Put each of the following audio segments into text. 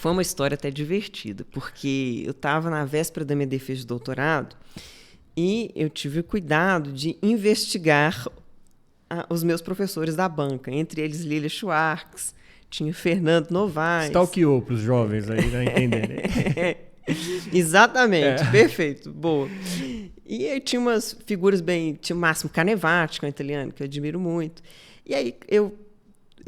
Foi uma história até divertida, porque eu estava na véspera da minha defesa de doutorado e eu tive o cuidado de investigar os meus professores da banca, entre eles Lilia Schwartz, tinha Fernando Novaes. Stalkeou para os jovens aí, né, entenderem. Exatamente, perfeito, boa. E aí tinha umas figuras bem... Tinha o Máximo Canevati, que é um italiano, que eu admiro muito. E aí eu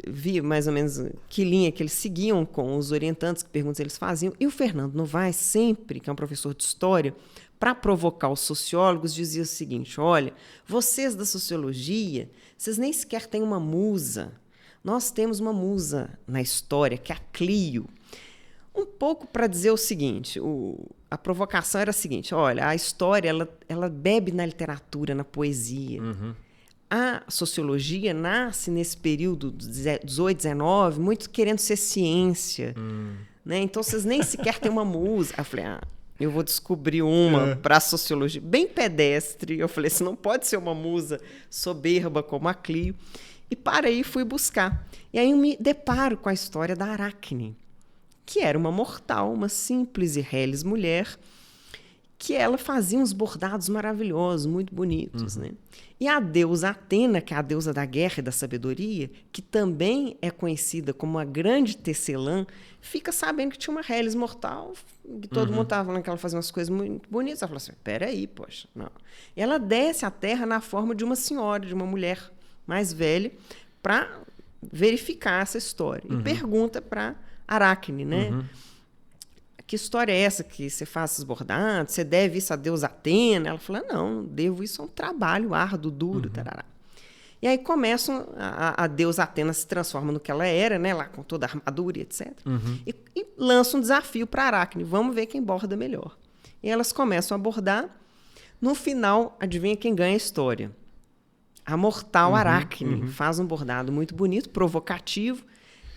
vi mais ou menos que linha que eles seguiam com os orientantes, que perguntas eles faziam. E o Fernando Novaes, sempre, que é um professor de história, para provocar os sociólogos, dizia o seguinte: olha, vocês da sociologia, vocês nem sequer têm uma musa. Nós temos uma musa na história, que é a Clio. Um pouco para dizer o seguinte, a provocação era a seguinte: olha, a história ela bebe na literatura, na poesia. Uhum. A sociologia nasce nesse período do 18, 19, muito querendo ser ciência. Né? Então, vocês nem sequer têm uma musa. Eu falei, eu vou descobrir uma para a sociologia. Bem pedestre. Eu falei, isso não pode ser uma musa soberba como a Clio. E para aí fui buscar. E aí eu me deparo com a história da Aracne, que era uma mortal, uma simples e reles mulher, que ela fazia uns bordados maravilhosos, muito bonitos. Né? E a deusa Atena, que é a deusa da guerra e da sabedoria, que também é conhecida como a grande tecelã, fica sabendo que tinha uma reles mortal, que todo mundo estava falando que ela fazia umas coisas muito bonitas. Ela falou assim, peraí, poxa, não. E ela desce à terra na forma de uma senhora, de uma mulher mais velha, para verificar essa história. E pergunta para Aracne, né? Que história é essa que você faz esses bordados? Você deve isso a deusa Atena? Ela falou, não devo isso a um trabalho árduo, duro, tarará. E aí começam, a deusa Atena se transforma no que ela era, né? Lá com toda a armadura e etc. E lança um desafio para Aracne, vamos ver quem borda melhor. E elas começam a bordar. No final, adivinha quem ganha a história? A mortal Aracne faz um bordado muito bonito, provocativo,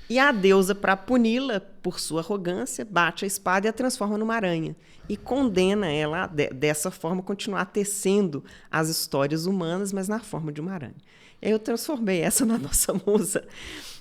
e a deusa, para puni-la por sua arrogância, bate a espada e a transforma numa aranha. E condena ela, dessa forma, a continuar tecendo as histórias humanas, mas na forma de uma aranha. E aí eu transformei essa na nossa musa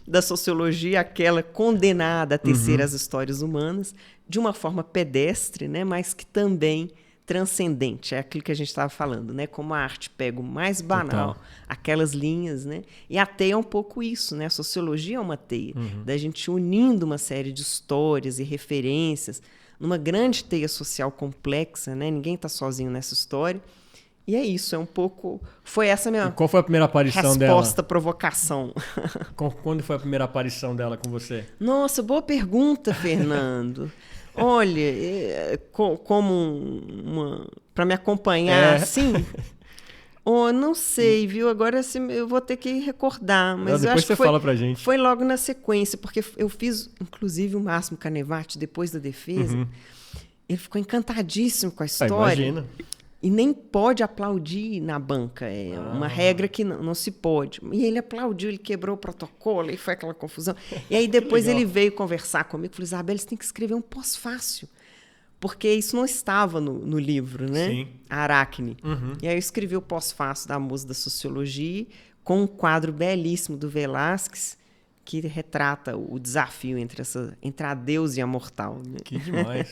da sociologia, aquela condenada a tecer as histórias humanas, de uma forma pedestre, né, mas que também transcendente, é aquilo que a gente estava falando, né? Como a arte pega o mais banal, Total. aquelas linhas, né? E a teia é um pouco isso, né? A sociologia é uma teia, da gente unindo uma série de histórias e referências numa grande teia social complexa, né? Ninguém está sozinho nessa história. E é isso, é um pouco... Foi essa a minha... E qual foi a primeira aparição dela? Resposta, provocação. Quando foi a primeira aparição dela com você? Nossa, boa pergunta, Fernando. Olha, como para me acompanhar assim, não sei, viu? Agora eu vou ter que recordar, mas eu Depois acho você que foi, fala pra gente. foi logo na sequência, porque eu fiz, inclusive, o Máximo Canevati depois da defesa. Ele ficou encantadíssimo com a história. Imagina. E nem pode aplaudir na banca. É uma regra que não se pode. E ele aplaudiu, ele quebrou o protocolo, e foi aquela confusão. E aí depois ele veio conversar comigo e falou, Isabela, você tem que escrever um pós-fácil. Porque isso não estava no livro, né? Sim. A Aracne. E aí eu escrevi o pós-fácil da Musa da Sociologia, com um quadro belíssimo do Velázquez, que retrata o desafio entre a deusa e a mortal. Né? Que demais.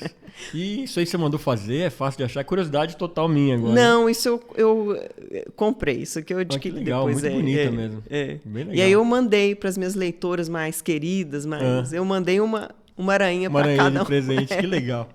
E isso aí você mandou fazer? É fácil de achar? É curiosidade total minha agora. Não, isso eu comprei. Isso aqui eu adquiri legal, depois. muito bonita mesmo. Bem legal. E aí eu mandei para as minhas leitoras mais queridas, mas eu mandei uma aranha para cada um. De presente, que legal.